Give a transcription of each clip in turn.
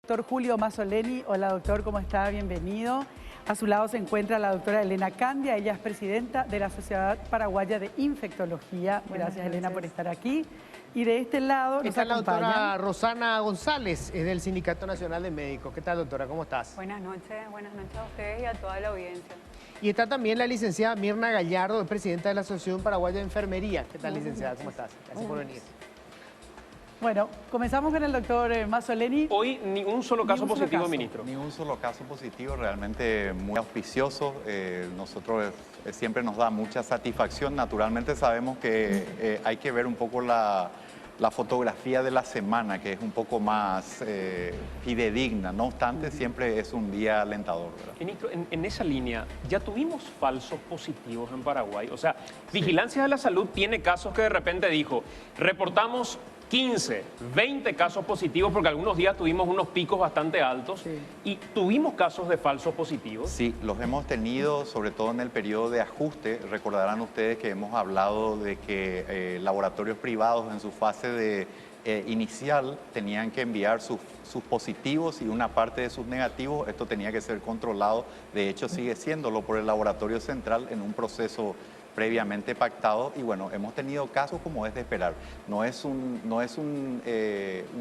doctor Julio Mazzoleni. Hola, doctor, ¿cómo está? Bienvenido. A su lado se encuentra la doctora Elena Candia. Ella es presidenta de la Sociedad Paraguaya de Infectología. Gracias, Elena, por estar aquí. Y de este lado nos está la acompaña doctora Rosana González, es del Sindicato Nacional de Médicos. ¿Qué tal, doctora? ¿Cómo estás? Buenas noches a ustedes y a toda la audiencia. Y está también la licenciada Mirna Gallardo, presidenta de la Asociación Paraguaya de Enfermería. ¿Qué tal, licenciada? ¿Cómo estás? Gracias por venir. Bueno, comenzamos con el doctor Mazzoleni. Hoy ni un solo caso positivo, ministro. Ni un solo caso positivo, realmente muy auspicioso. Nosotros siempre nos da mucha satisfacción. Naturalmente sabemos que hay que ver un poco la fotografía de la semana, que es un poco más fidedigna. No obstante, siempre es un día alentador, ¿verdad? Ministro, en esa línea, ya tuvimos falsos positivos en Paraguay. O sea, Vigilancia de la Salud tiene casos que de repente dijo, reportamos 15, 20 casos positivos, porque algunos días tuvimos unos picos bastante altos, y tuvimos casos de falsos positivos. Sí, los hemos tenido, sobre todo en el periodo de ajuste. Recordarán ustedes que hemos hablado de que laboratorios privados en su fase de inicial tenían que enviar sus positivos y una parte de sus negativos. Esto tenía que ser controlado. De hecho, sigue siéndolo por el laboratorio central en un proceso previamente pactado, y bueno, hemos tenido casos como es de esperar. No es un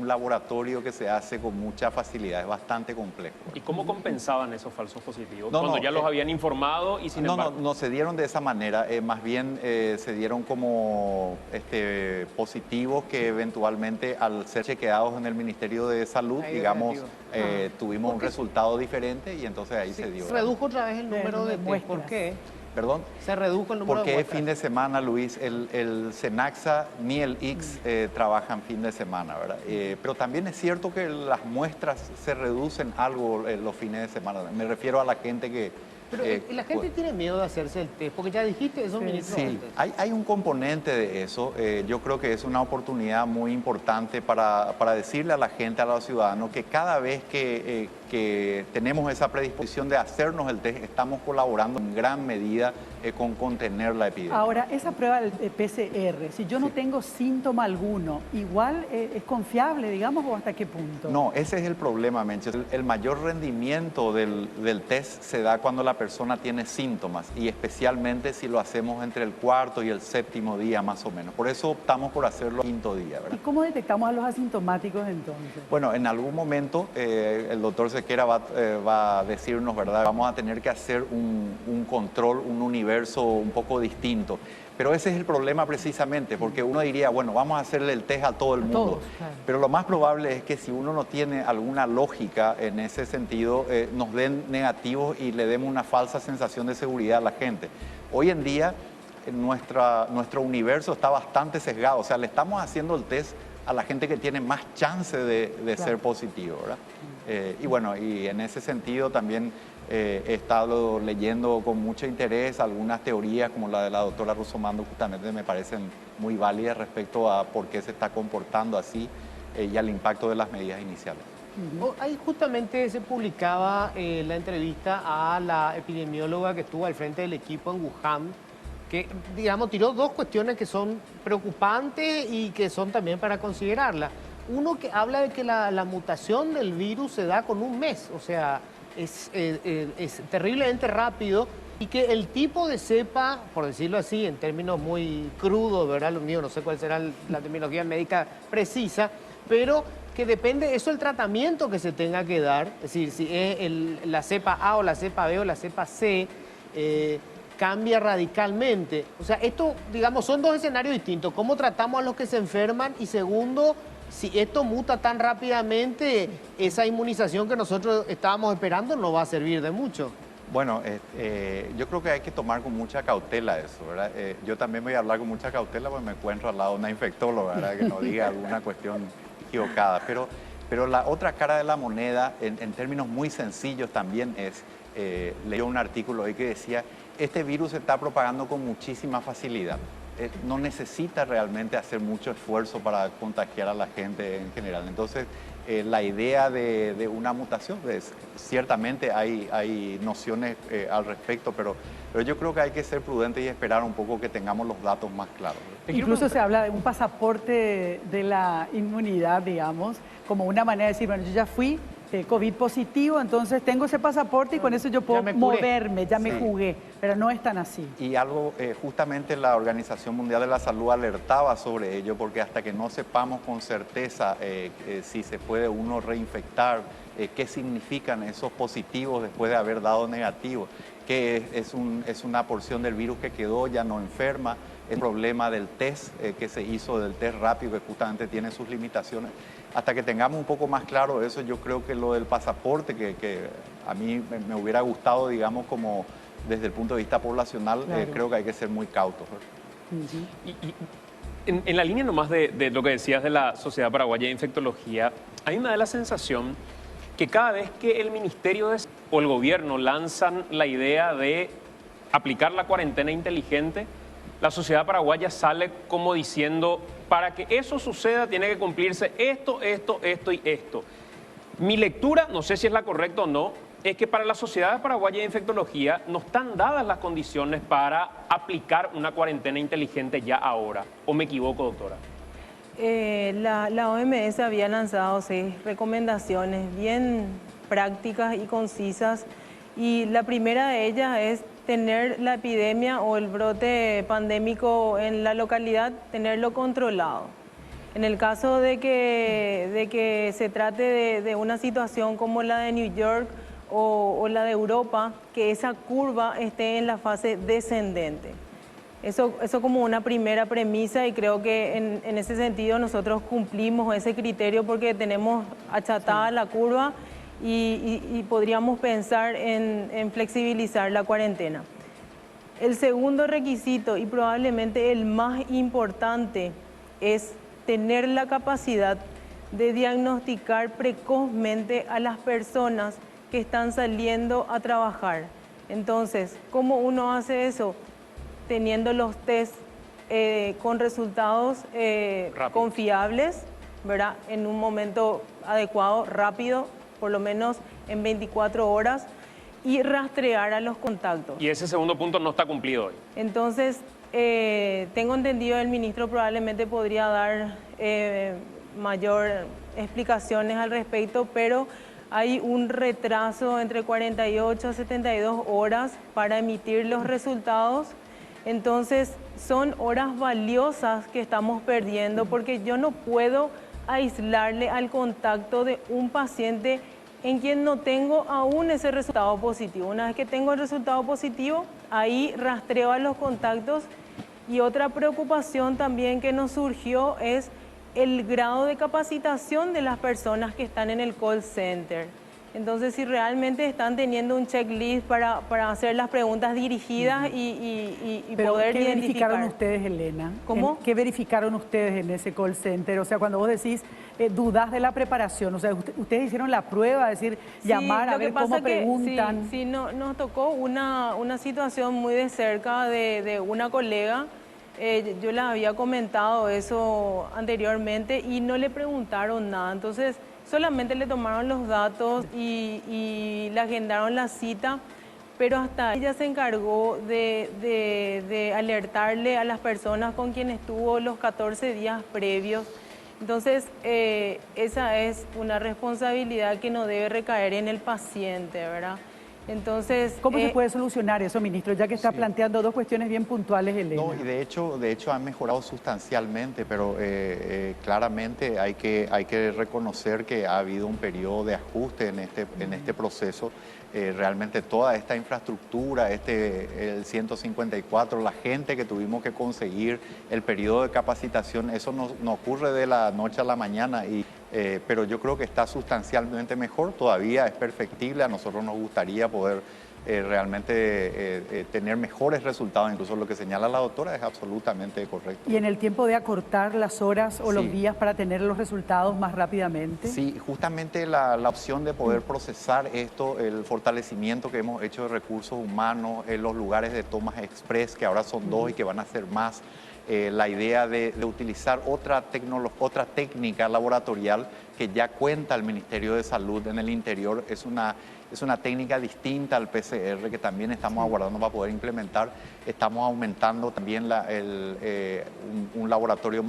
laboratorio que se hace con mucha facilidad, es bastante complejo. ¿Y cómo compensaban esos falsos positivos? Cuando ya los habían informado y sin embargo... No se dieron de esa manera, más bien se dieron como positivos que eventualmente al ser chequeados en el Ministerio de Salud, digamos, tuvimos un resultado diferente y entonces ahí se dio. Se redujo otra vez el número de muestras. ¿Por qué? ¿Perdón? Se redujo el número de muestras. Porque es fin de semana, Luis, el Senaxa ni el IX trabajan fin de semana, ¿verdad? Pero también es cierto que las muestras se reducen algo los fines de semana. Me refiero a la gente que... Pero la gente tiene miedo de hacerse el test, porque ya dijiste eso, ministro. Sí, hay un componente de eso. Yo creo que es una oportunidad muy importante para decirle a la gente, a los ciudadanos, que cada vez que tenemos esa predisposición de hacernos el test, estamos colaborando en gran medida con contener la epidemia. Ahora, esa prueba del PCR, si yo no tengo síntoma alguno, ¿igual es confiable, digamos, o hasta qué punto? No, ese es el problema, Menches. El mayor rendimiento del test se da cuando la persona tiene síntomas, y especialmente si lo hacemos entre el cuarto y el séptimo día más o menos. Por eso optamos por hacerlo el quinto día, ¿verdad? ¿Y cómo detectamos a los asintomáticos entonces? Bueno, en algún momento el doctor Sequera va a decirnos, ¿verdad? Vamos a tener que hacer un control, un universo un poco distinto. Pero ese es el problema precisamente, porque uno diría, bueno, vamos a hacerle el test a todo el mundo. Todos, claro. Pero lo más probable es que si uno no tiene alguna lógica en ese sentido, nos den negativos y le demos una falsa sensación de seguridad a la gente. Hoy en día, nuestro universo está bastante sesgado. O sea, le estamos haciendo el test a la gente que tiene más chance de ser positivo, ¿verdad? Y bueno, y en ese sentido también he estado leyendo con mucho interés algunas teorías como la de la doctora Russomando, justamente me parecen muy válidas respecto a por qué se está comportando así y al impacto de las medidas iniciales. Ahí justamente se publicaba la entrevista a la epidemióloga que estuvo al frente del equipo en Wuhan, que, digamos, tiró dos cuestiones que son preocupantes y que son también para considerarla. Uno, que habla de que la mutación del virus se da con un mes, o sea, es terriblemente rápido, y que el tipo de cepa, por decirlo así, en términos muy crudos, ¿verdad? Lo mío, no sé cuál será la terminología médica precisa, pero que depende eso el tratamiento que se tenga que dar, es decir, si es la cepa A o la cepa B o la cepa C, cambia radicalmente. O sea, esto, digamos, son dos escenarios distintos. ¿Cómo tratamos a los que se enferman? Y segundo, si esto muta tan rápidamente, esa inmunización que nosotros estábamos esperando no va a servir de mucho. Bueno, yo creo que hay que tomar con mucha cautela eso, ¿verdad? Yo también voy a hablar con mucha cautela porque me encuentro al lado de una infectóloga, ¿verdad? Que no diga alguna cuestión equivocada. Pero la otra cara de la moneda, en términos muy sencillos también es, leí un artículo hoy que decía, este virus se está propagando con muchísima facilidad. No necesita realmente hacer mucho esfuerzo para contagiar a la gente en general. Entonces, la idea de una mutación, pues, ciertamente hay nociones al respecto, pero yo creo que hay que ser prudentes y esperar un poco que tengamos los datos más claros. Incluso se habla de un pasaporte de la inmunidad, digamos, como una manera de decir, bueno, yo ya fui COVID positivo, entonces tengo ese pasaporte y con eso yo puedo Ya me curé. moverme, ya me Sí. jugué, pero no es tan así. Y algo, justamente la Organización Mundial de la Salud alertaba sobre ello, porque hasta que no sepamos con certeza si se puede uno reinfectar, qué significan esos positivos después de haber dado negativo, que es una porción del virus que quedó, ya no enferma, el problema del test que se hizo, del test rápido, que justamente tiene sus limitaciones. Hasta que tengamos un poco más claro eso, yo creo que lo del pasaporte, que a mí me hubiera gustado, digamos, como desde el punto de vista poblacional, Claro. creo que hay que ser muy cautos. En la línea nomás de lo que decías de la Sociedad Paraguaya de Infectología, a mí me da la sensación que cada vez que el Ministerio o el gobierno lanzan la idea de aplicar la cuarentena inteligente, la sociedad paraguaya sale como diciendo, para que eso suceda tiene que cumplirse esto, esto, esto y esto. Mi lectura, no sé si es la correcta o no, es que para la Sociedad Paraguaya de Infectología no están dadas las condiciones para aplicar una cuarentena inteligente ya ahora. ¿O me equivoco, doctora? La OMS había lanzado 6 recomendaciones bien prácticas y concisas, y la primera de ellas es tener la epidemia o el brote pandémico en la localidad, tenerlo controlado. En el caso de que se trate de una situación como la de New York o la de Europa, que esa curva esté en la fase descendente. Eso como una primera premisa, y creo que en ese sentido nosotros cumplimos ese criterio porque tenemos achatada la curva y podríamos pensar en flexibilizar la cuarentena. El segundo requisito, y probablemente el más importante, es tener la capacidad de diagnosticar precozmente a las personas que están saliendo a trabajar. Entonces, ¿cómo uno hace eso? Teniendo los test con resultados confiables, ¿verdad? En un momento adecuado, rápido, por lo menos en 24 horas, y rastrear a los contactos. Y ese segundo punto no está cumplido hoy. Entonces, tengo entendido, el ministro probablemente podría dar mayor explicaciones al respecto, pero hay un retraso entre 48 a 72 horas para emitir los resultados. Entonces, son horas valiosas que estamos perdiendo, porque yo no puedo aislarle al contacto de un paciente en quien no tengo aún ese resultado positivo. Una vez que tengo el resultado positivo, ahí rastreo a los contactos. Y otra preocupación también que nos surgió es el grado de capacitación de las personas que están en el call center. Entonces, si realmente están teniendo un checklist para hacer las preguntas dirigidas y Pero, poder ¿qué identificar. verificaron ustedes, Elena? ¿Cómo? ¿Qué verificaron ustedes en ese call center? O sea, cuando vos decís dudas de la preparación, o sea, ustedes hicieron la prueba, es decir, llamar Sí, a lo que ver pasa cómo que preguntan. Sí, nos tocó una situación muy de cerca de una colega. Yo les había comentado eso anteriormente y no le preguntaron nada. Entonces, solamente le tomaron los datos y le agendaron la cita, pero hasta ella se encargó de alertarle a las personas con quienes estuvo los 14 días previos. Entonces, esa es una responsabilidad que no debe recaer en el paciente, ¿verdad? Entonces, ¿Cómo se puede solucionar eso, ministro? Ya que está Sí. planteando dos cuestiones bien puntuales, Elena. No, y de hecho han mejorado sustancialmente, pero claramente hay que reconocer que ha habido un periodo de ajuste en este proceso. Realmente toda esta infraestructura, el 154, la gente que tuvimos que conseguir, el periodo de capacitación, eso no ocurre de la noche a la mañana, pero yo creo que está sustancialmente mejor, todavía es perfectible, a nosotros nos gustaría poder realmente tener mejores resultados, incluso lo que señala la doctora es absolutamente correcto. ¿Y en el tiempo de acortar las horas o los Sí. días para tener los resultados más rápidamente? Sí, justamente la opción de poder procesar esto, el fortalecimiento que hemos hecho de recursos humanos, los lugares de tomas express, que ahora son 2 y que van a ser más, la idea de utilizar otra técnica laboratorial que ya cuenta el Ministerio de Salud en el interior. Es una técnica distinta al PCR que también estamos aguardando para poder implementar. Estamos aumentando también un laboratorio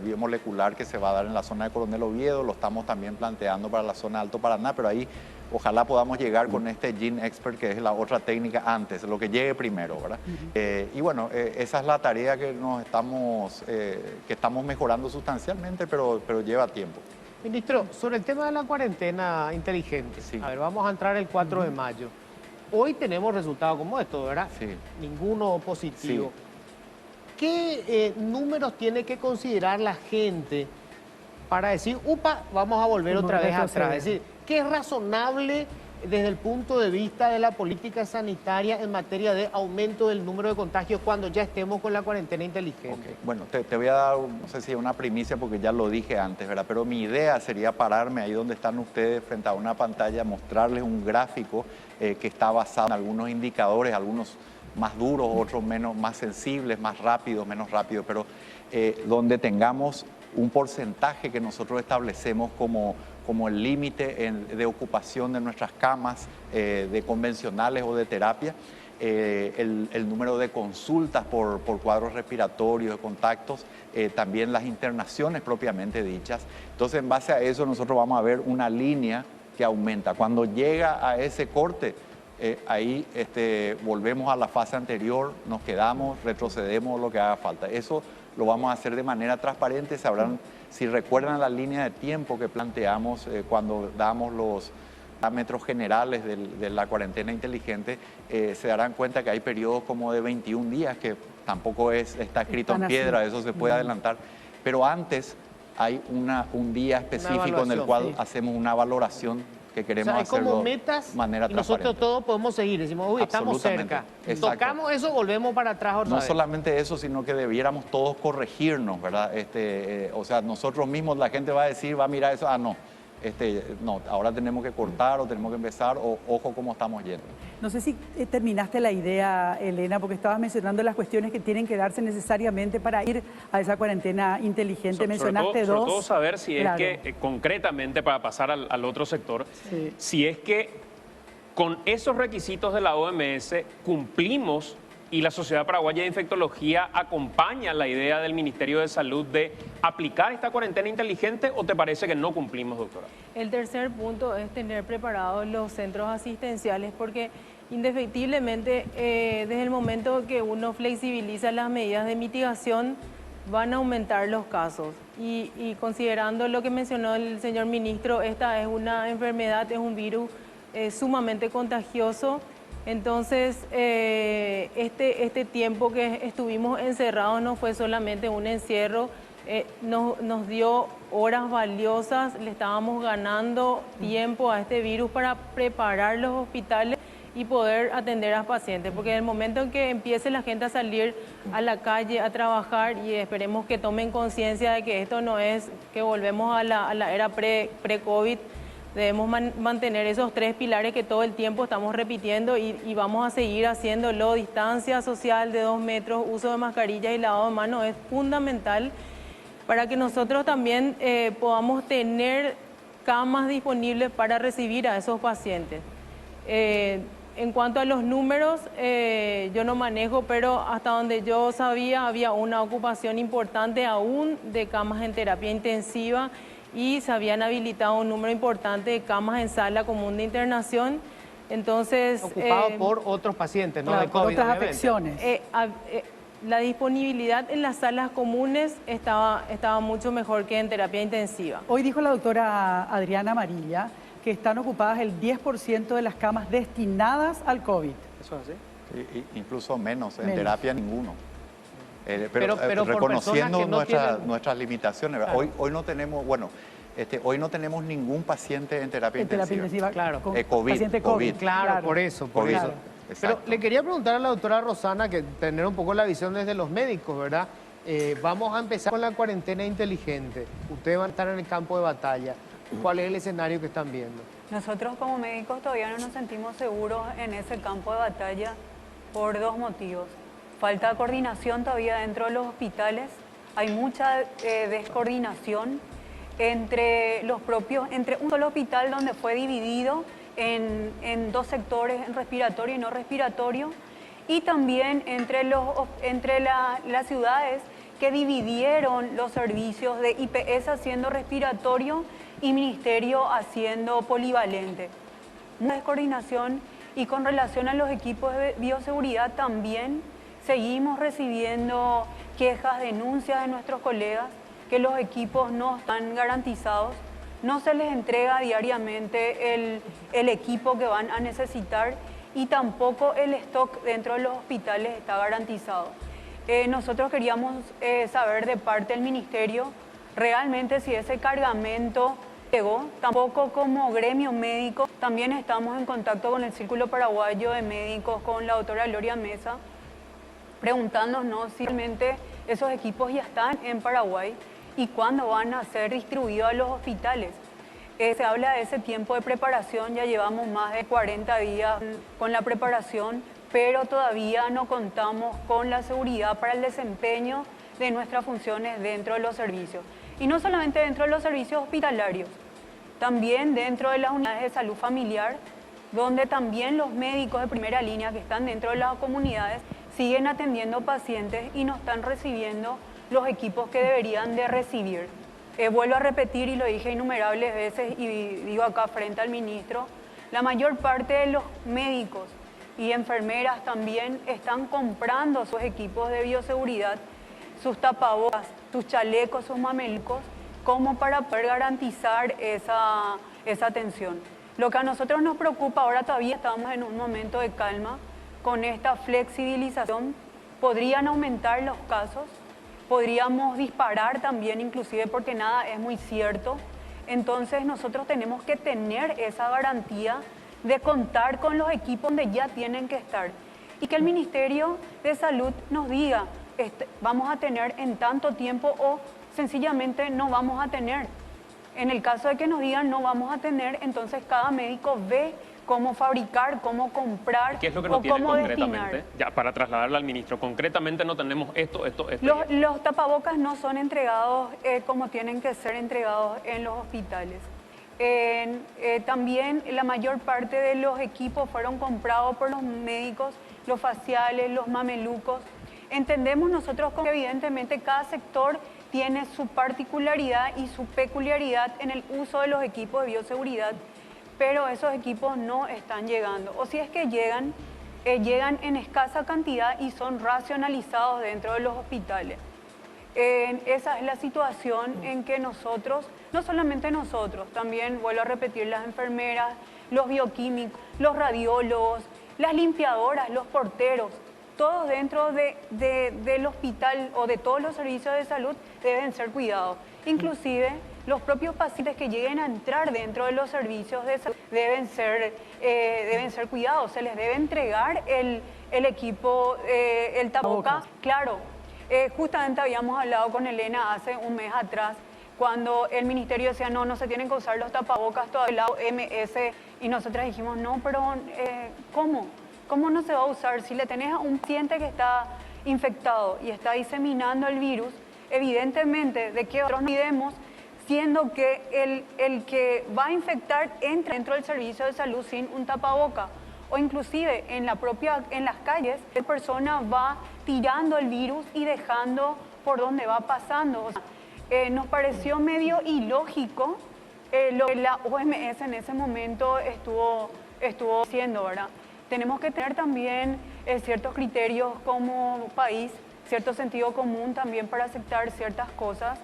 biomolecular que se va a dar en la zona de Coronel Oviedo. Lo estamos también planteando para la zona de Alto Paraná, pero ahí ojalá podamos llegar con este Gene Expert, que es la otra técnica antes, lo que llegue primero, ¿verdad? Y bueno, esa es la tarea que estamos mejorando sustancialmente, pero lleva tiempo. Ministro, sobre el tema de la cuarentena inteligente, Sí. a ver, vamos a entrar el 4 de mayo. Hoy tenemos resultados como estos, ¿verdad? Sí. Ninguno positivo. Sí. ¿Qué números tiene que considerar la gente para decir, upa, vamos a volver Como otra vez retroceder. atrás? Es decir, ¿qué es razonable desde el punto de vista de la política sanitaria en materia de aumento del número de contagios cuando ya estemos con la cuarentena inteligente? Ok. Bueno, te voy a dar, no sé si una primicia porque ya lo dije antes, ¿verdad? Pero mi idea sería pararme ahí donde están ustedes frente a una pantalla, mostrarles un gráfico que está basado en algunos indicadores, algunos más duros, otros más sensibles, más rápidos, menos rápidos, pero donde tengamos un porcentaje que nosotros establecemos como el límite de ocupación de nuestras camas de convencionales o de terapia, el número de consultas por cuadros respiratorios, de contactos, también las internaciones propiamente dichas. Entonces, en base a eso, nosotros vamos a ver una línea que aumenta. Cuando llega a ese corte, ahí volvemos a la fase anterior, nos quedamos, retrocedemos lo que haga falta. Eso lo vamos a hacer de manera transparente. Sabrán, si recuerdan la línea de tiempo que planteamos cuando damos los parámetros generales de la cuarentena inteligente, se darán cuenta que hay periodos como de 21 días, que tampoco está escrito en piedra, eso se puede adelantar. Pero antes hay un día específico en el cual hacemos una valoración que queremos hacerlo como metas, de manera y nosotros transparente. todos podemos seguir, decimos, uy, estamos cerca. Exacto. Tocamos eso, volvemos para atrás otra No vez. solamente eso, sino que debiéramos todos corregirnos, ¿verdad? O sea, nosotros mismos, la gente va a decir, va a mirar eso, no, ahora tenemos que cortar o tenemos que empezar, o ojo cómo estamos yendo. No sé si terminaste la idea, Elena, porque estabas mencionando las cuestiones que tienen que darse necesariamente para ir a esa cuarentena inteligente. Mencionaste sobre dos. todo saber si Claro. es que, concretamente, para pasar al otro sector, Sí. si es que con esos requisitos de la OMS cumplimos y la Sociedad Paraguaya de Infectología acompaña la idea del Ministerio de Salud de aplicar esta cuarentena inteligente, ¿o te parece que no cumplimos, doctora? El tercer punto es tener preparados los centros asistenciales, porque indefectiblemente desde el momento que uno flexibiliza las medidas de mitigación van a aumentar los casos. Y considerando lo que mencionó el señor ministro, esta es una enfermedad, es un virus sumamente contagioso. Entonces, este tiempo que estuvimos encerrados no fue solamente un encierro, nos dio horas valiosas, le estábamos ganando tiempo a este virus para preparar los hospitales y poder atender a pacientes, porque en el momento en que empiece la gente a salir a la calle a trabajar, y esperemos que tomen conciencia de que esto no es que volvemos a la era pre-COVID, debemos mantener esos tres pilares que todo el tiempo estamos repitiendo y vamos a seguir haciéndolo. Distancia social de 2 metros, uso de mascarilla y lavado de manos es fundamental para que nosotros también podamos tener camas disponibles para recibir a esos pacientes. En cuanto a los números, yo no manejo, pero hasta donde yo sabía había una ocupación importante aún de camas en terapia intensiva y se habían habilitado un número importante de camas en sala común de internación. Entonces, Ocupado por otros pacientes, no Claro, de por COVID. otras obviamente. afecciones. la disponibilidad en las salas comunes estaba mucho mejor que en terapia intensiva. Hoy dijo la doctora Adriana Amarilla que están ocupadas el 10% de las camas destinadas al COVID. ¿Eso es así? Incluso menos, en Menos. terapia ninguno. Pero por Reconociendo personas que no tienen- nuestras limitaciones. ¿Verdad? Claro. Hoy no tenemos, hoy no tenemos ningún paciente en terapia En terapia intensiva, Claro. con COVID, paciente COVID. COVID. Claro, por eso. COVID. Claro. Pero Exacto. le quería preguntar a la doctora Rosana, que tener un poco la visión desde los médicos, ¿verdad? Vamos a empezar con la cuarentena inteligente. Ustedes van a estar en el campo de batalla. ¿Cuál es el escenario que están viendo? Nosotros como médicos todavía no nos sentimos seguros en ese campo de batalla por 2 motivos. Falta coordinación todavía dentro de los hospitales, hay mucha descoordinación entre un solo hospital donde fue dividido en dos sectores, en respiratorio y no respiratorio, y también entre las ciudades que dividieron los servicios de IPS haciendo respiratorio y ministerio haciendo polivalente. Una descoordinación, y con relación a los equipos de bioseguridad también seguimos recibiendo quejas, denuncias de nuestros colegas que los equipos no están garantizados, no se les entrega diariamente el equipo que van a necesitar y tampoco el stock dentro de los hospitales está garantizado. Nosotros queríamos saber de parte del ministerio realmente si ese cargamento llegó. Tampoco como gremio médico, también estamos en contacto con el Círculo Paraguayo de Médicos, con la doctora Gloria Mesa, preguntándonos si realmente esos equipos ya están en Paraguay y cuándo van a ser distribuidos a los hospitales. Se habla de ese tiempo de preparación, ya llevamos más de 40 días con la preparación, pero todavía no contamos con la seguridad para el desempeño de nuestras funciones dentro de los servicios. Y no solamente dentro de los servicios hospitalarios, también dentro de las unidades de salud familiar, donde también los médicos de primera línea que están dentro de las comunidades siguen atendiendo pacientes y no están recibiendo los equipos que deberían de recibir. Vuelvo a repetir, y lo dije innumerables veces y digo acá frente al ministro, la mayor parte de los médicos y enfermeras también están comprando sus equipos de bioseguridad, sus tapabocas, sus chalecos, sus mamelucos, como para poder garantizar esa atención. Lo que a nosotros nos preocupa, ahora todavía estamos en un momento de calma, con esta flexibilización podrían aumentar los casos, podríamos disparar también inclusive porque nada es muy cierto. Entonces nosotros tenemos que tener esa garantía de contar con los equipos donde ya tienen que estar y que el Ministerio de Salud nos diga vamos a tener en tanto tiempo o sencillamente no vamos a tener. En el caso de que nos digan no vamos a tener, entonces cada médico ve cómo fabricar, cómo comprar, ¿qué es lo que no o tiene cómo concretamente? destinar. Ya, para trasladarlo al ministro, concretamente no tenemos esto. Los tapabocas no son entregados como tienen que ser entregados en los hospitales. También la mayor parte de los equipos fueron comprados por los médicos, los faciales, los mamelucos. Entendemos nosotros que evidentemente cada sector tiene su particularidad y su peculiaridad en el uso de los equipos de bioseguridad, pero esos equipos no están llegando. O si es que llegan, llegan en escasa cantidad y son racionalizados dentro de los hospitales. Esa es la situación en que nosotros, no solamente nosotros, también vuelvo a repetir, las enfermeras, los bioquímicos, los radiólogos, las limpiadoras, los porteros, todos dentro del hospital o de todos los servicios de salud deben ser cuidados. Inclusive los propios pacientes que lleguen a entrar dentro de los servicios de salud deben ser cuidados. Se les debe entregar el equipo, el tapaboca. Claro, justamente habíamos hablado con Elena hace un mes atrás, cuando el ministerio decía no se tienen que usar los tapabocas todavía, la OMS, y nosotras dijimos no, pero ¿cómo? ¿Cómo no se va a usar? Si le tenés a un paciente que está infectado y está diseminando el virus, evidentemente, ¿de qué otros cuidemos? Siendo que el que va a infectar entra dentro del servicio de salud sin un tapaboca. O inclusive en las calles, la persona va tirando el virus y dejando por donde va pasando. O sea, nos pareció medio ilógico lo que la OMS en ese momento estuvo haciendo, ¿verdad? Tenemos que tener también ciertos criterios como país, cierto sentido común también para aceptar ciertas cosas.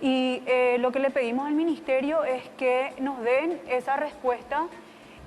Y lo que le pedimos al ministerio es que nos den esa respuesta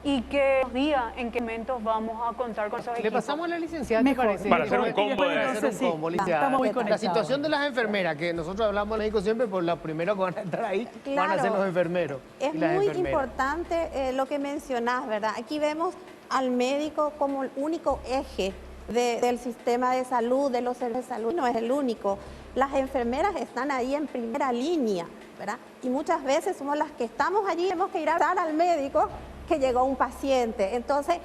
y que nos diga en qué momentos vamos a contar con esos equipos. Le pasamos a la licenciada, Mejor, ¿te parece? para hacer un combo. Para hacer un combo, licenciada. Estamos muy La conectados. situación de las enfermeras, que nosotros hablamos médicos siempre, por los primeros que van a entrar ahí van a ser los enfermeros. Es y las muy enfermeras. importante lo que mencionás, ¿verdad? Aquí vemos al médico como el único eje del sistema de salud, de los servicios de salud. No es el único. Las enfermeras están ahí en primera línea, ¿verdad? Y muchas veces somos las que estamos allí, tenemos que ir a dar al médico que llegó un paciente. Entonces,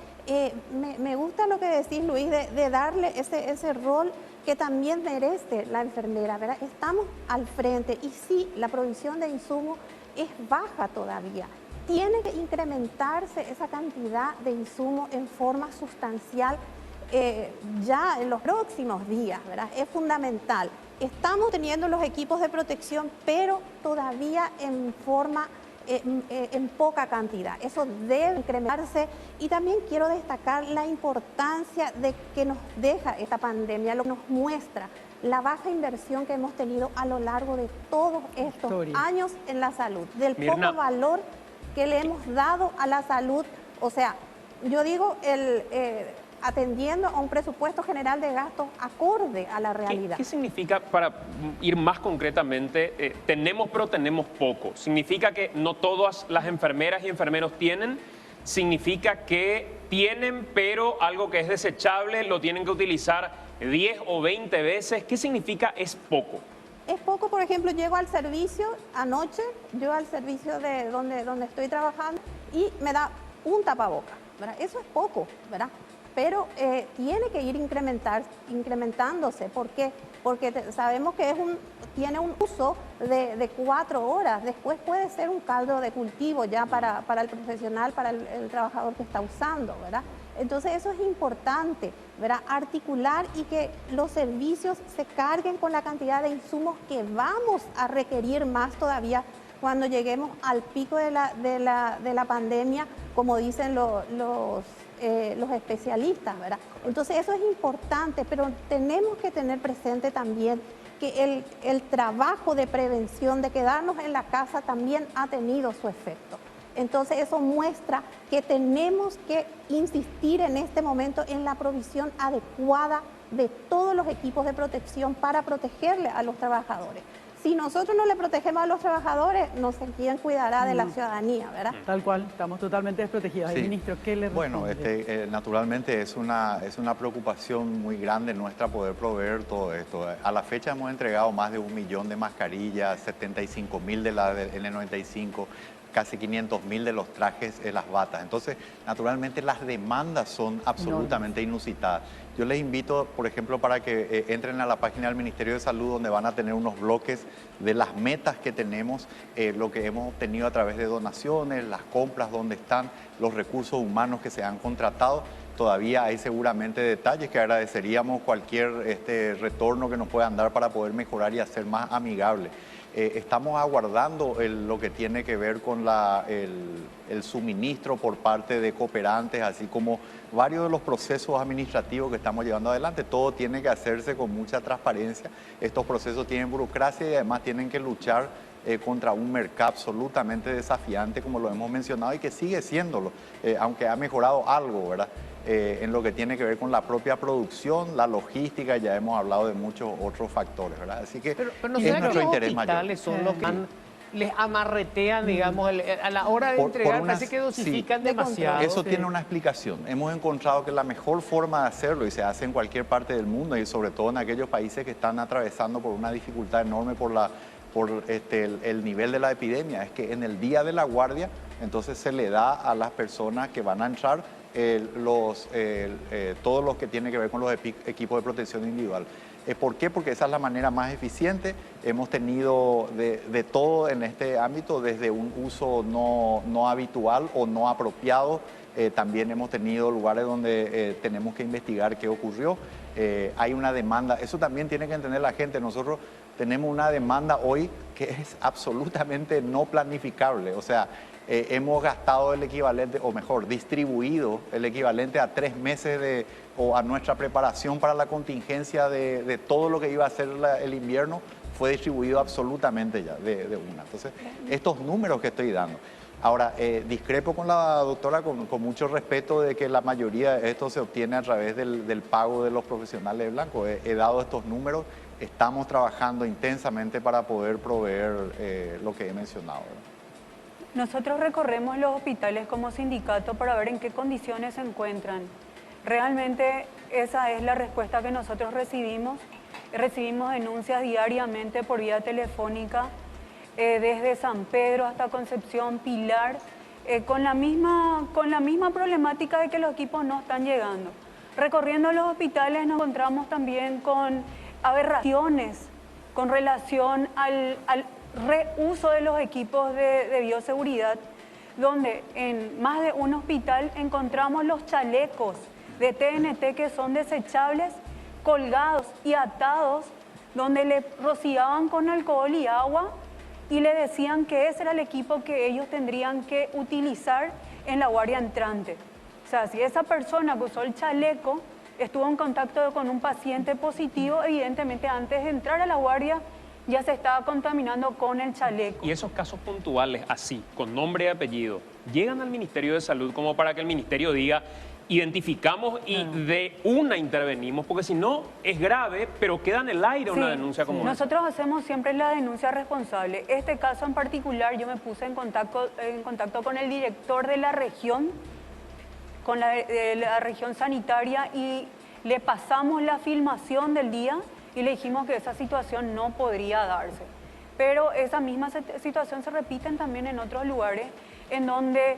me gusta lo que decís, Luis, de darle ese rol que también merece la enfermera, ¿verdad? Estamos al frente y sí, la provisión de insumos es baja todavía. Tiene que incrementarse esa cantidad de insumos en forma sustancial ya en los próximos días, ¿verdad? Es fundamental. Estamos teniendo los equipos de protección, pero todavía en forma, en poca cantidad. Eso debe incrementarse y también quiero destacar la importancia de que nos deja esta pandemia, lo que nos muestra la baja inversión que hemos tenido a lo largo de todos estos años en la salud, del Mirna, poco valor que le hemos dado a la salud. O sea, yo digo, atendiendo a un presupuesto general de gastos acorde a la realidad. ¿Qué significa, para ir más concretamente, tenemos pero tenemos poco? ¿Significa que no todas las enfermeras y enfermeros tienen? ¿Significa que tienen pero algo que es desechable lo tienen que utilizar 10 o 20 veces? ¿Qué significa es poco? Es poco, por ejemplo, llego al servicio anoche, yo al servicio de donde estoy trabajando y me da un tapaboca, ¿verdad? Eso es poco, ¿verdad? Pero tiene que ir incrementándose. ¿Por qué? Porque sabemos que tiene un uso de 4 horas. Después puede ser un caldo de cultivo ya para el profesional, para el trabajador que está usando, ¿verdad? Entonces eso es importante, ¿verdad? Articular y que los servicios se carguen con la cantidad de insumos que vamos a requerir más todavía cuando lleguemos al pico de la pandemia, como dicen los especialistas, ¿verdad? Entonces eso es importante, pero tenemos que tener presente también que el trabajo de prevención, de quedarnos en la casa, también ha tenido su efecto. Entonces eso muestra que tenemos que insistir en este momento en la provisión adecuada de todos los equipos de protección para protegerle a los trabajadores. Si nosotros no le protegemos a los trabajadores, no sé quién cuidará de la ciudadanía, ¿verdad? Tal cual, estamos totalmente desprotegidos. Sí. Ministro, ¿qué le responde? Bueno, naturalmente es una preocupación muy grande nuestra poder proveer todo esto. A la fecha hemos entregado más de 1 millón de mascarillas, 75.000 de la N95, casi 500.000 de los trajes, las batas. Entonces, naturalmente las demandas son absolutamente inusitadas. Yo les invito, por ejemplo, para que entren a la página del Ministerio de Salud, donde van a tener unos bloques de las metas que tenemos, lo que hemos obtenido a través de donaciones, las compras, donde están los recursos humanos que se han contratado. Todavía hay seguramente detalles que agradeceríamos cualquier retorno que nos puedan dar para poder mejorar y hacer más amigable. Estamos aguardando lo que tiene que ver con el suministro por parte de cooperantes, así como varios de los procesos administrativos que estamos llevando adelante. Todo tiene que hacerse con mucha transparencia. Estos procesos tienen burocracia y además tienen que luchar contra un mercado absolutamente desafiante, como lo hemos mencionado, y que sigue siéndolo, aunque ha mejorado algo, ¿verdad? En lo que tiene que ver con la propia producción, la logística, ya hemos hablado de muchos otros factores, ¿verdad? Así que pero no es sé que nuestro los interés mayor. hospitales son los que les amarretean, digamos, a la hora de entregar, parece que dosifican demasiado. Eso tiene una explicación. Hemos encontrado que la mejor forma de hacerlo, y se hace en cualquier parte del mundo, y sobre todo en aquellos países que están atravesando por una dificultad enorme por el nivel de la epidemia, es que en el día de la guardia, entonces se le da a las personas que van a entrar todo lo que tiene que ver con los equipos de protección individual. ¿Por qué? Porque esa es la manera más eficiente. Hemos tenido de todo en este ámbito, desde un uso no habitual o no apropiado. También hemos tenido lugares donde tenemos que investigar qué ocurrió. Hay una demanda, eso también tiene que entender la gente. Nosotros tenemos una demanda hoy que es absolutamente no planificable. O sea, hemos gastado el equivalente, o mejor, distribuido el equivalente a 3 meses o a nuestra preparación para la contingencia de todo lo que iba a ser el invierno, fue distribuido absolutamente ya de una. Entonces, estos números que estoy dando. Ahora, discrepo con la doctora con mucho respeto de que la mayoría de esto se obtiene a través del pago de los profesionales blancos. He dado estos números, estamos trabajando intensamente para poder proveer lo que he mencionado, ¿verdad? Nosotros recorremos los hospitales como sindicato para ver en qué condiciones se encuentran. Realmente esa es la respuesta que nosotros recibimos. Recibimos denuncias diariamente por vía telefónica, desde San Pedro hasta Concepción, Pilar, con la misma problemática de que los equipos no están llegando. Recorriendo los hospitales nos encontramos también con aberraciones con relación al reuso de los equipos de bioseguridad, donde en más de un hospital encontramos los chalecos de TNT que son desechables, colgados y atados, donde le rociaban con alcohol y agua y le decían que ese era el equipo que ellos tendrían que utilizar en la guardia entrante. O sea, si esa persona que usó el chaleco estuvo en contacto con un paciente positivo, evidentemente antes de entrar a la guardia ya se estaba contaminando con el chaleco. Y esos casos puntuales, así, con nombre y apellido, llegan al Ministerio de Salud como para que el Ministerio diga, identificamos y de una intervenimos, porque si no es grave, pero queda en el aire una denuncia como esta. Nosotros hacemos siempre la denuncia responsable. Este caso en particular, yo me puse en contacto con el director de la región, con de la región sanitaria, y le pasamos la filmación del día y le dijimos que esa situación no podría darse. Pero esa misma situación se repite también en otros lugares, en donde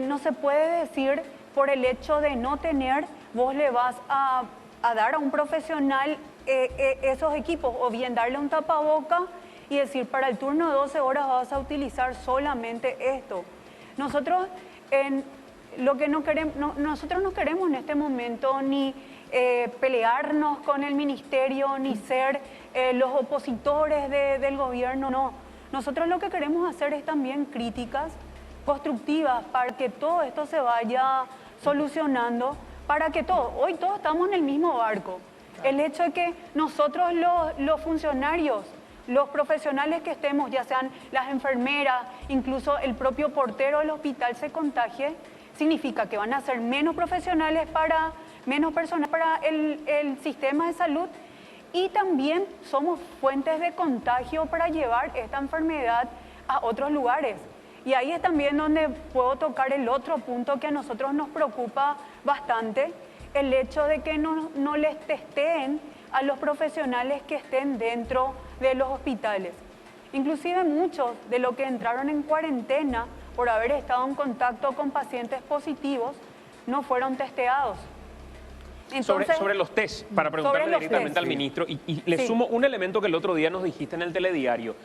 no se puede decir por el hecho de no tener, vos le vas a dar a un profesional esos equipos, o bien darle un tapaboca y decir, para el turno de 12 horas vas a utilizar solamente esto. Nosotros nosotros no queremos en este momento ni pelearnos con el ministerio, ni ser los opositores del gobierno, no. Nosotros lo que queremos hacer es también críticas constructivas para que todo esto se vaya solucionando, para que hoy todos estamos en el mismo barco. El hecho de que nosotros los funcionarios, los profesionales que estemos, ya sean las enfermeras, incluso el propio portero del hospital se contagie, significa que van a ser menos profesionales menos personal para el sistema de salud, y también somos fuentes de contagio para llevar esta enfermedad a otros lugares. Y ahí es también donde puedo tocar el otro punto que a nosotros nos preocupa bastante, el hecho de que no les testeen a los profesionales que estén dentro de los hospitales. Inclusive muchos de los que entraron en cuarentena por haber estado en contacto con pacientes positivos no fueron testeados. Entonces, sobre los test, para preguntarle directamente al ministro, y le sumo un elemento que el otro día nos dijiste en el telediario.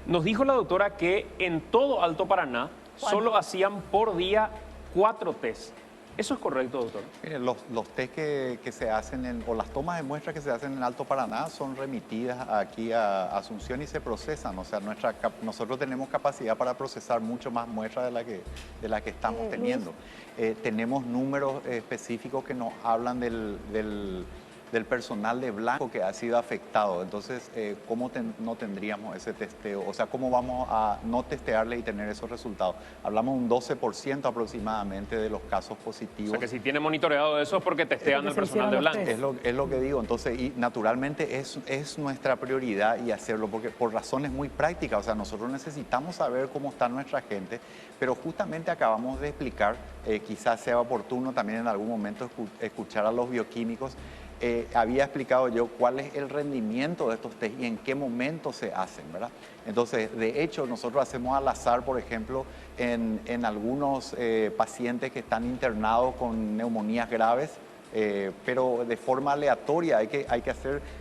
Nos dijo la doctora que en todo Alto Paraná solo hacían por día 4 test. ¿Eso es correcto, doctor? Mire, los test que se hacen, o las tomas de muestras que se hacen en Alto Paraná son remitidas aquí a Asunción y se procesan. O sea, nosotros tenemos capacidad para procesar mucho más muestras de la que estamos teniendo. Tenemos números específicos que nos hablan del personal de blanco que ha sido afectado. Entonces, ¿cómo no tendríamos ese testeo? O sea, ¿cómo vamos a no testearle y tener esos resultados? Hablamos de un 12% aproximadamente de los casos positivos. O sea, que si tiene monitoreado eso es porque testean al personal de blanco. Es lo que digo. Entonces, y naturalmente es nuestra prioridad y hacerlo, porque por razones muy prácticas. O sea, nosotros necesitamos saber cómo está nuestra gente, pero justamente acabamos de explicar, quizás sea oportuno también en algún momento escuchar a los bioquímicos. Había explicado yo cuál es el rendimiento de estos test y en qué momento se hacen, ¿verdad? Entonces, de hecho, nosotros hacemos al azar, por ejemplo, en algunos pacientes que están internados con neumonías graves, pero de forma aleatoria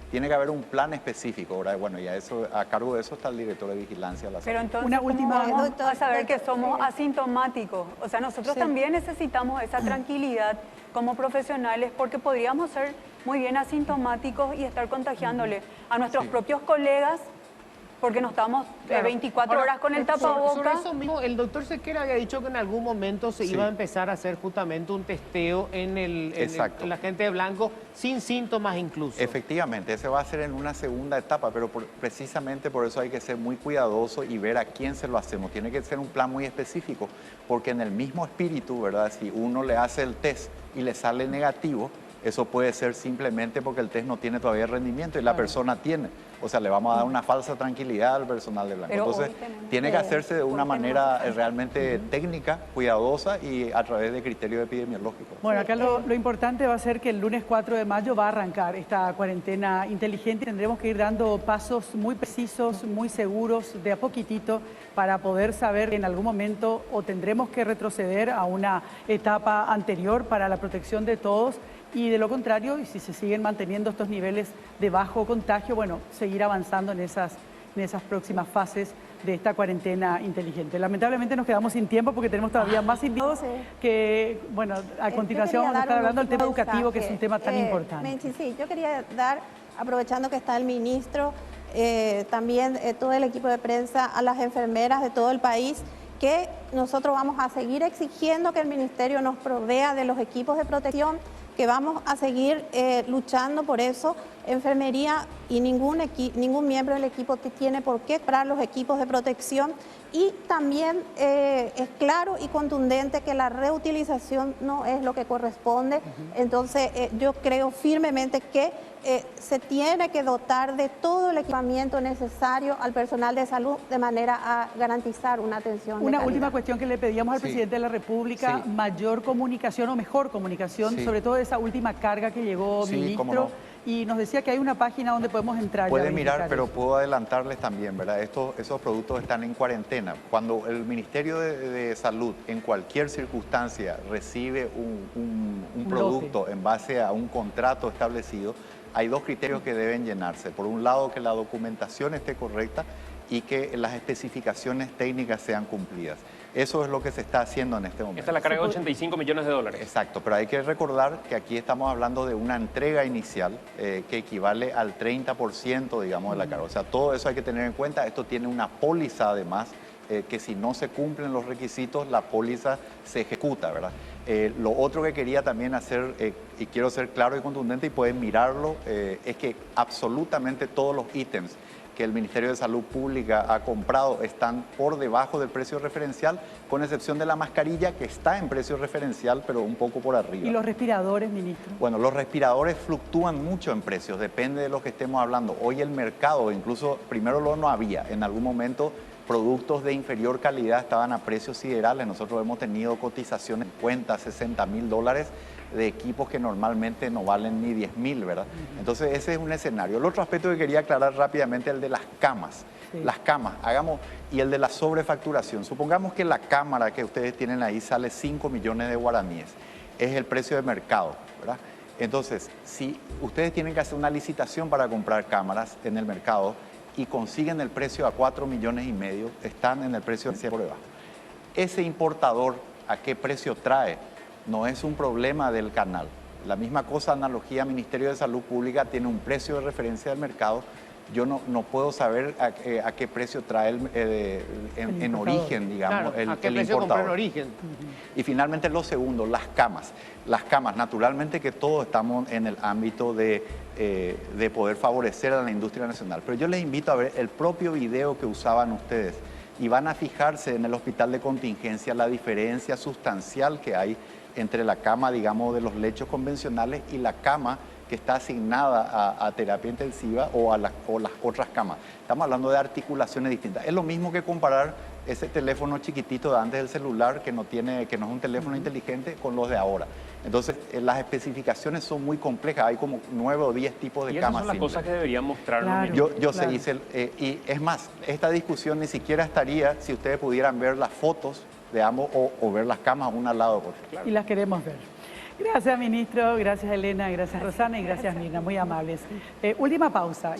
tiene que haber un plan específico, ¿verdad? Bueno, y a cargo de eso está el director de vigilancia de la salud. Pero entonces, ¿cómo vamos a saber que somos asintomáticos? O sea, nosotros también necesitamos esa tranquilidad como profesionales, porque podríamos ser muy bien asintomáticos y estar contagiándole a nuestros propios colegas, porque no estamos 24 horas con el tapabocas. Sobre eso mismo, el doctor Sequera había dicho que en algún momento se iba a empezar a hacer justamente un testeo en la gente de blanco sin síntomas incluso. Efectivamente, ese va a ser en una segunda etapa, pero precisamente por eso hay que ser muy cuidadoso y ver a quién se lo hacemos. Tiene que ser un plan muy específico, porque en el mismo espíritu, ¿verdad? Si uno le hace el test y le sale negativo, eso puede ser simplemente porque el test no tiene todavía rendimiento y la persona tiene. O sea, le vamos a dar una falsa tranquilidad al personal de Blanco. Pero Entonces, hoy tenemos tiene que hacerse de una manera tenemos- realmente técnica, cuidadosa y a través de criterios epidemiológicos. Bueno, acá lo importante va a ser que el lunes 4 de mayo va a arrancar esta cuarentena inteligente. Tendremos que ir dando pasos muy precisos, muy seguros, de a poquitito, para poder saber en algún momento o tendremos que retroceder a una etapa anterior para la protección de todos y de lo contrario, y si se siguen manteniendo estos niveles de bajo contagio, bueno, seguir avanzando en esas próximas fases de esta cuarentena inteligente. Lamentablemente nos quedamos sin tiempo porque tenemos todavía más invitados que, bueno, a continuación vamos a estar hablando del tema educativo, que es un tema tan importante. Menchi, sí, yo quería dar, aprovechando que está el ministro, también todo el equipo de prensa, a las enfermeras de todo el país, que nosotros vamos a seguir exigiendo que el ministerio nos provea de los equipos de protección, que vamos a seguir luchando por eso. Enfermería y ningún miembro del equipo tiene por qué comprar los equipos de protección. Y también es claro y contundente que la reutilización no es lo que corresponde. Entonces yo creo firmemente que se tiene que dotar de todo el equipamiento necesario al personal de salud de manera a garantizar una atención de Una calidad. última cuestión que le pedíamos al Sí. presidente de la República, Sí. mayor comunicación o mejor comunicación, Sí. sobre todo esa última carga que llegó, Sí, cómo ministro, no. y nos decía que hay una página donde podemos entrar. y Puede verificar mirar, pero eso. puedo adelantarles también, ¿verdad? Esos productos están en cuarentena. Cuando el Ministerio de Salud en cualquier circunstancia recibe un Un producto lote. en base a un contrato establecido, hay dos criterios que deben llenarse. Por un lado, que la documentación esté correcta y que las especificaciones técnicas sean cumplidas. Eso es lo que se está haciendo en este momento. Esta es la carga de 85 millones de dólares. Exacto, pero hay que recordar que aquí estamos hablando de una entrega inicial que equivale al 30%, digamos, de la carga. O sea, todo eso hay que tener en cuenta. Esto tiene una póliza además, que si no se cumplen los requisitos, la póliza se ejecuta, ¿verdad? Lo otro que quería también hacer, y quiero ser claro y contundente y pueden mirarlo, es que absolutamente todos los ítems que el Ministerio de Salud Pública ha comprado están por debajo del precio referencial, con excepción de la mascarilla, que está en precio referencial, pero un poco por arriba. ¿Y los respiradores, ministro? Bueno, los respiradores fluctúan mucho en precios, depende de lo que estemos hablando. Hoy el mercado, incluso primero no había, en algún momento productos de inferior calidad estaban a precios siderales. Nosotros hemos tenido cotizaciones de 50, 60 mil dólares de equipos que normalmente no valen ni 10 mil, ¿verdad? Entonces ese es un escenario. El otro aspecto que quería aclarar rápidamente es el de las camas. Sí. Las camas, y el de la sobrefacturación. Supongamos que la cámara que ustedes tienen ahí sale 5 millones de guaraníes. Es el precio de mercado, ¿verdad? Entonces, si ustedes tienen que hacer una licitación para comprar cámaras en el mercado y consiguen el precio a 4,5 millones, están en el precio de por debajo. Ese importador, ¿a qué precio trae? No es un problema del canal. La misma cosa, analogía, Ministerio de Salud Pública tiene un precio de referencia del mercado. Yo no puedo saber a qué precio trae en importador. origen, digamos, Claro, ¿a qué el precio compró en importador. origen? Y finalmente lo segundo, las camas. Las camas, naturalmente que todos estamos en el ámbito de poder favorecer a la industria nacional. Pero yo les invito a ver el propio video que usaban ustedes y van a fijarse en el hospital de contingencia la diferencia sustancial que hay entre la cama, digamos, de los lechos convencionales y la cama que está asignada a terapia intensiva o las otras camas. Estamos hablando de articulaciones distintas. Es lo mismo que comparar ese teléfono chiquitito de antes del celular que no es un teléfono inteligente con los de ahora. Entonces, las especificaciones son muy complejas. Hay como 9 o 10 tipos de Y esas camas son las simples. cosas que deberían mostrarnos. Claro. Yo Claro. y es más, esta discusión ni siquiera estaría si ustedes pudieran ver las fotos de ambos o ver las camas una al lado de otra. Y las queremos ver. Gracias, ministro. Gracias, Elena. Gracias, Rosana. Y gracias, Mirna. Muy amables. Última pausa.